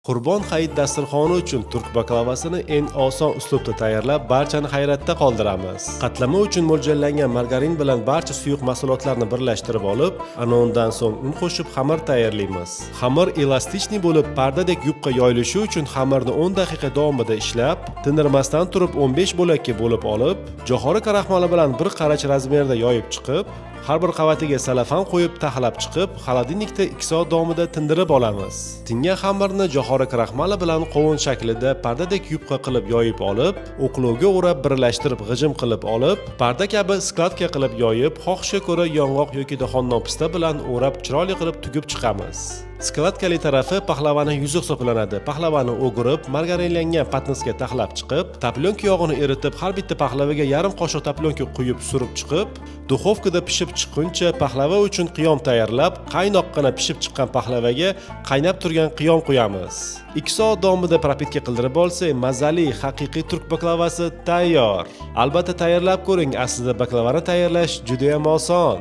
Qurbon hayit dasturxoni uchun turk baklavasini eng oson uslubda tayyorlab, barchani hayratda qoldiramiz. Qatlama uchun mo'ljallangan margarin bilan barcha suyuq mahsulotlarni birlashtirib olib, ana undan so'ng un qo'shib xamir tayyorlaymiz. Xamir elastikniy bo'lib, pardadek yupqa yoyilishi uchun xamirni 10 daqiqa davomida ishlab, tindirmasdan turib 15 bo'lakka bo'lib olib, jo'xori kraxmali bilan bir qarach razmerda yoyib chiqib, har bir qavatiga salafan qo'yib taxlab chiqib, xolodilnikda 2 soat davomida tindirib olamiz. Tingan xamirni jo'xori kraxmali bilan qovun shaklida pardadek yupqa qilib yoyib olib, o'qlovga o'rab birlashtirib g'ijim qilib olib, parda kabi skladka qilib yoyib, xohishga ko'ra yong'oq yoki xonnop pista bilan o'rab chiroyli qilib tugib chiqamiz. Skladkali tarafi pahlavani yuzi hisoblanadi. Pahlavani o'girib, margarinlangan patnisga taxlab chiqib, taplionka yog'ini eritib, har bitta pahlavaga yarim qoshiq taplionka quyib surib chiqib, duxovkada pishib chiqquncha pahlava uchun qiyom tayyorlab, qaynoqqina pishib chiqqan pahlavaga qaynab turgan qiyom quyamiz. 2 soat davomida propitka qildirib olsak, mazali haqiqiy turk baklavasi tayyor. Albatta tayyorlab ko'ring, aslida baklavani tayyorlash juda ham oson.